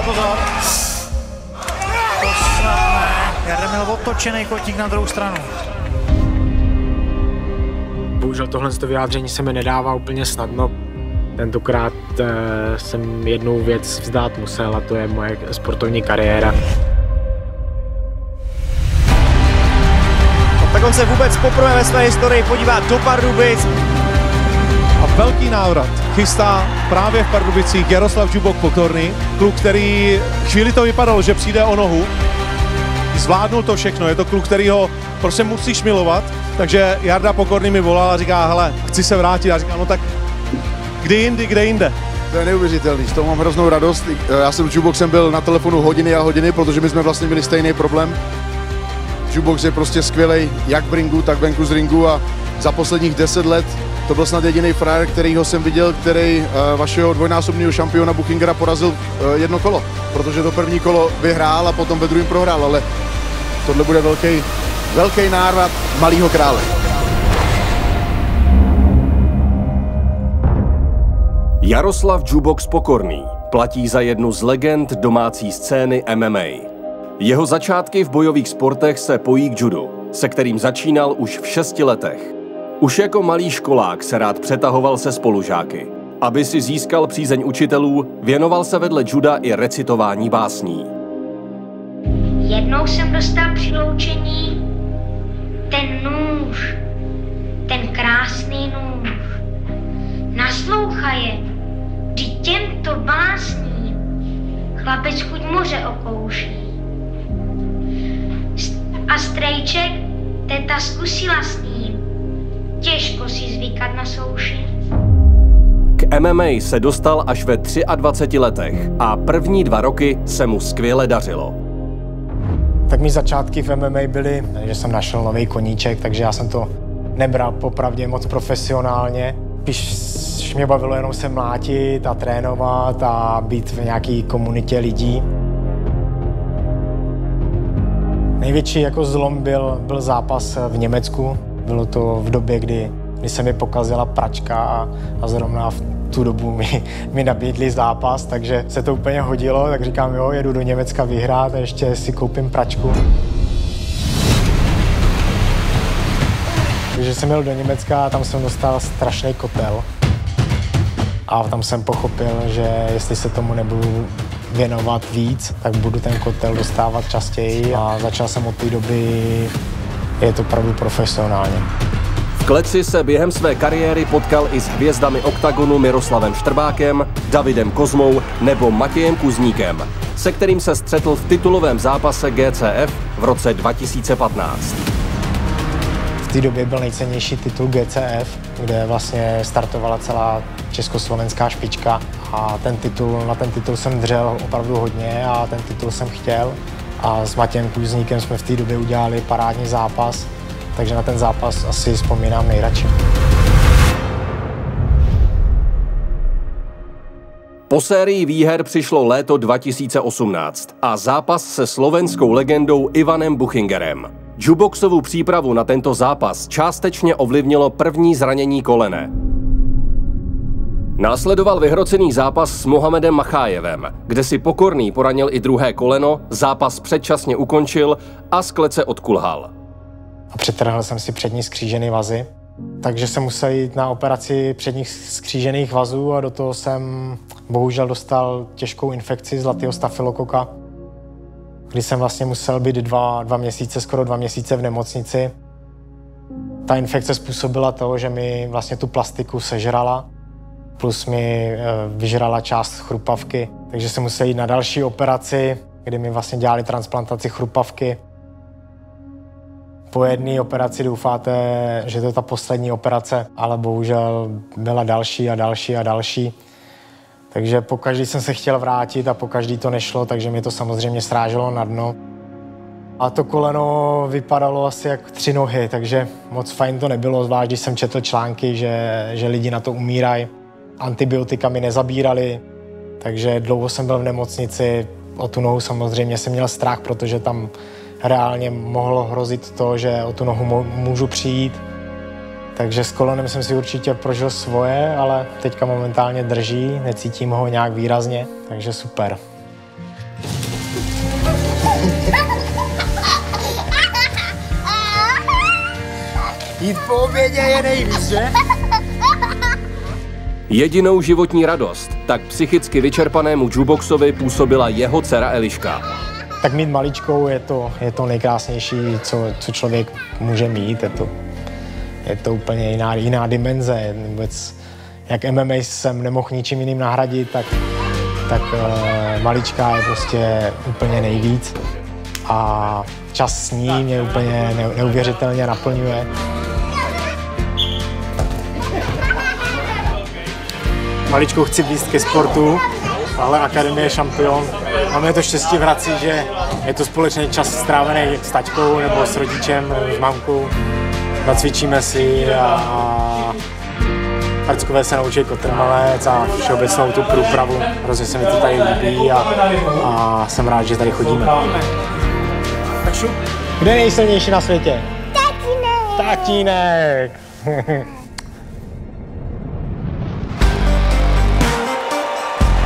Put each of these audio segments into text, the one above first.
pozor. To snad ne. Jarda měl otočený kotník na druhou stranu. Bohužel tohle vyjádření se mi nedává úplně snadno. Tentokrát jsem jednu věc vzdát musel a to je moje sportovní kariéra. Tak on se vůbec poprvé ve své historii podívá do Pardubic. A velký návrat chystá právě v Pardubicích Jaroslav Džubok Pokorný. Kluk, který chvíli to vypadalo, že přijde o nohu. Zvládnul to všechno, je to kluk, který ho prostě musíš milovat. Takže Jarda Pokorný mi volal a říká, hele, chci se vrátit. A říká, no tak kde jinde? To je neuvěřitelný, z toho mám hroznou radost. Já jsem s Džuboxem byl na telefonu hodiny a hodiny, protože my jsme vlastně měli stejný problém. Džubox je prostě skvělej jak v ringu, tak venku z ringu a za posledních 10 let to byl snad jediný frajer, kterýho jsem viděl, který vašeho dvojnásobného šampiona Buchingera porazil jedno kolo, protože to první kolo vyhrál a potom ve druhém prohrál, ale tohle bude velký návrat malého krále. Jaroslav Džubox Pokorný platí za jednu z legend domácí scény MMA. Jeho začátky v bojových sportech se pojí k judu, se kterým začínal už v 6 letech. Už jako malý školák se rád přetahoval se spolužáky. Aby si získal přízeň učitelů, věnoval se vedle juda i recitování básní. Jednou jsem dostal při loučení ten nůž, ten krásný nůž. Naslouchaje, vždyť těmto básním chlapec chuť moře okouší. A strejček, teta zkusila s ním, těžko si zvykat na souši. K MMA se dostal až ve 23 letech a první 2 roky se mu skvěle dařilo. Tak mý začátky v MMA byly, že jsem našel nový koníček, takže já jsem to nebral popravdě moc profesionálně. Spíš mě bavilo jenom se mlátit a trénovat a být v nějaké komunitě lidí. Největší jako zlom byl zápas v Německu. Bylo to v době, kdy se mi pokazila pračka a zrovna v tu dobu mi nabídli zápas, takže se to úplně hodilo, tak říkám, jo, jedu do Německa vyhrát a ještě si koupím pračku. Takže jsem jel do Německa a tam jsem dostal strašný kotel. A tam jsem pochopil, že jestli se tomu nebudu věnovat víc, tak budu ten kotel dostávat častěji a začal jsem od té doby jet opravdu profesionálně. V kleci se během své kariéry potkal i s hvězdami oktagonu Miroslavem Štrbákem, Davidem Kozmou nebo Matějem Kuzníkem, se kterým se střetl v titulovém zápase GCF v roce 2015. V té době byl nejcennější titul GCF, kde vlastně startovala celá československá špička a na ten titul jsem dřel opravdu hodně a ten titul jsem chtěl. A s Matějem Kuzníkem jsme v té době udělali parádní zápas, takže na ten zápas asi vzpomínám nejradši. Po sérii výher přišlo léto 2018 a zápas se slovenskou legendou Ivanem Buchingerem. Džuboxovu přípravu na tento zápas částečně ovlivnilo první zranění kolene. Následoval vyhrocený zápas s Mohamedem Machájevem, kde si Pokorný poranil i druhé koleno, zápas předčasně ukončil a z klece odkulhal. A přetrhl jsem si přední skřížený vazy, takže jsem musel jít na operaci předních skřížených vazů a do toho jsem bohužel dostal těžkou infekci zlatého stafylokoka, kdy jsem vlastně musel být skoro dva měsíce v nemocnici. Ta infekce způsobila to, že mi vlastně tu plastiku sežrala, plus mi vyžrala část chrupavky, takže jsem musel jít na další operaci, kdy mi vlastně dělali transplantaci chrupavky. Po jedné operaci doufáte, že to je ta poslední operace, ale bohužel byla další a další a další. Takže pokaždý jsem se chtěl vrátit a pokaždý to nešlo, takže mi to samozřejmě sráželo na dno. A to koleno vypadalo asi jak 3 nohy, takže moc fajn to nebylo, zvlášť když jsem četl články, že lidi na to umírají. Antibiotika mi nezabírali, takže dlouho jsem byl v nemocnici. O tu nohu samozřejmě jsem měl strach, protože tam reálně mohlo hrozit to, že o tu nohu můžu přijít. takže s kolonem jsem si určitě prožil svoje, ale teďka momentálně drží, necítím ho nějak výrazně, takže super. Jít po obědě je nejvíc, že? Jedinou životní radost tak psychicky vyčerpanému jukeboxovi působila jeho dcera Eliška. Tak mít maličkou je to nejkrásnější, co člověk může mít. Je to úplně jiná dimenze. Vůbec, jak MMA jsem nemohl ničím jiným nahradit, tak malička je prostě úplně nejvíc. A čas s ní mě úplně neuvěřitelně naplňuje. Maličkou chci blízt ke sportu, ale akademie je šampion. Máme to štěstí v Hradci, že je to společný čas strávený s taťkou nebo s rodičem, s mamkou. Nacvičíme si a Hradckové se naučí kotrmelec a všeobecnou tu průpravu. Hrozně se mi to tady líbí a jsem rád, že tady chodíme. Kde je nejsilnější na světě? Tatínek! Tatínek!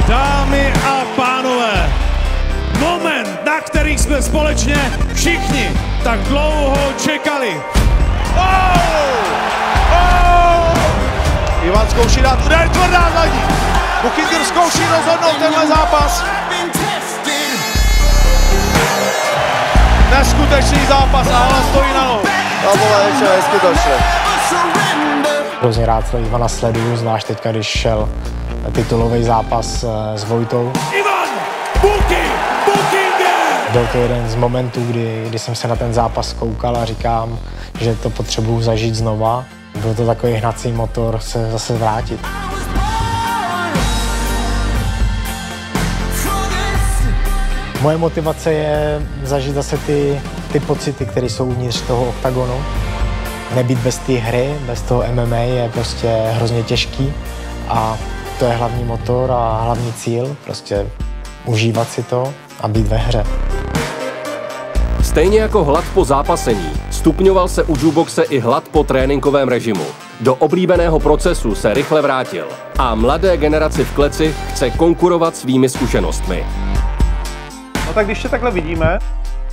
Dámy a pánové, moment, na který jsme společně všichni tak dlouho čekali. Ivan zkouší dát úder, tvrdá zadní. Buchinger zkouší rozhodnout tenhle zápas. Neskutečný zápas a Alan stojí na nohu. Hezky to šlo. Hrozně rád Ivana sleduju, zvlášť teďka, když šel titulový zápas s Vojtou. Ivan Buchinger! Byl to jeden z momentů, kdy jsem se na ten zápas koukal a říkám, že to potřebuju zažít znova. Byl to takový hnací motor se zase vrátit. Moje motivace je zažít zase ty pocity, které jsou uvnitř toho oktagonu. Nebýt bez té hry, bez toho MMA je prostě hrozně těžký a to je hlavní motor a hlavní cíl, prostě užívat si to a být ve hře. Stejně jako hlad po zápasení, stupňoval se u jukeboxe i hlad po tréninkovém režimu. Do oblíbeného procesu se rychle vrátil a mladé generaci v kleci chce konkurovat svými zkušenostmi. No tak když tě takhle vidíme,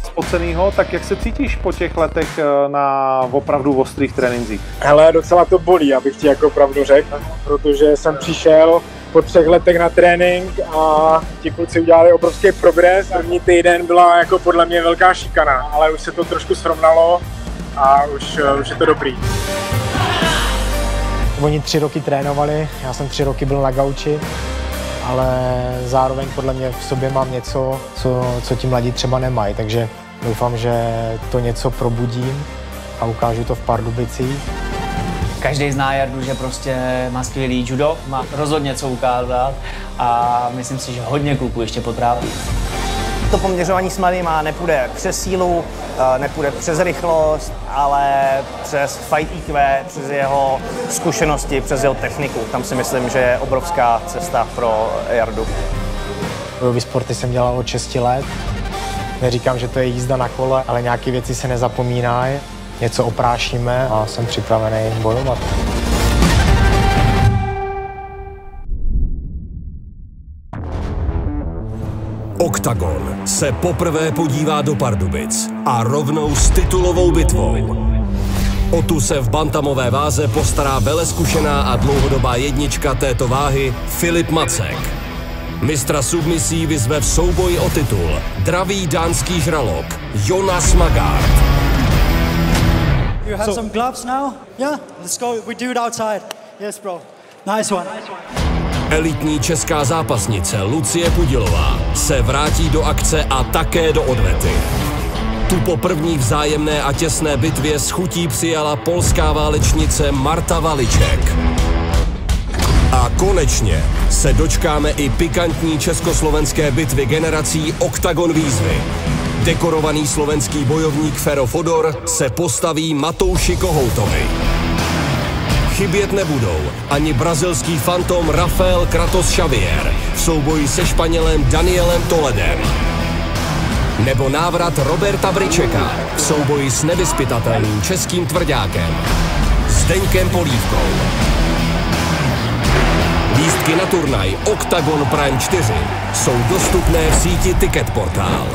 spocenýho, tak jak se cítíš po těch letech na opravdu ostrých trénincích? Hele, docela to bolí, abych ti jako pravdu řekl, protože jsem přišel po 3 letech na trénink a ti kluci udělali obrovský progres. První týden byla jako podle mě velká šikana, ale už se to trošku srovnalo a už je to dobrý. Oni 3 roky trénovali, já jsem 3 roky byl na gauči, ale zároveň podle mě v sobě mám něco, co ti mladí třeba nemají, takže doufám, že to něco probudím a ukážu to v Pardubicích. Každý zná Jardu, že prostě má skvělý judo, má rozhodně co ukázat a myslím si, že hodně kluků ještě potráví. To poměřování s mladýma nepůjde přes sílu, nepůjde přes rychlost, ale přes fight IQ, přes jeho zkušenosti, přes jeho techniku. Tam si myslím, že je obrovská cesta pro Jardu. Bojový sporty jsem dělal od 6 let. Neříkám, že to je jízda na kole, ale nějaké věci se nezapomínají. Něco oprášíme a jsem připravený bojovat. Oktagon se poprvé podívá do Pardubic a rovnou s titulovou bitvou. O tu se v bantamové váze postará velezkušená a dlouhodobá jednička této váhy Filip Macek. Mistra submisí vyzve v souboji o titul dravý dánský žralok Jonas Magard. You have some gloves now? Yeah, let's go. We do it outside. Yes, bro. Nice one. Elitní česká zápasnice Lucie Pudilová se vrátí do akce a také do odvety. Tu po první vzájemné a těsné bitvě s chutí přijala polská válečnice Marta Valiček. A konečně se dočkáme i pikantní československé bitvy generací Oktagon výzvy. Dekorovaný slovenský bojovník Fero Fodor se postaví Matouši Kohoutovi. Chybět nebudou ani brazilský fantom Rafael Kratos Xavier v souboji se Španělem Danielem Toledem. Nebo návrat Roberta Bričeka v souboji s nevyzpytatelným českým tvrďákem. Zdeňkem Polívkou. Lístky na turnaj Octagon Prime 4 jsou dostupné v síti Ticket Portal.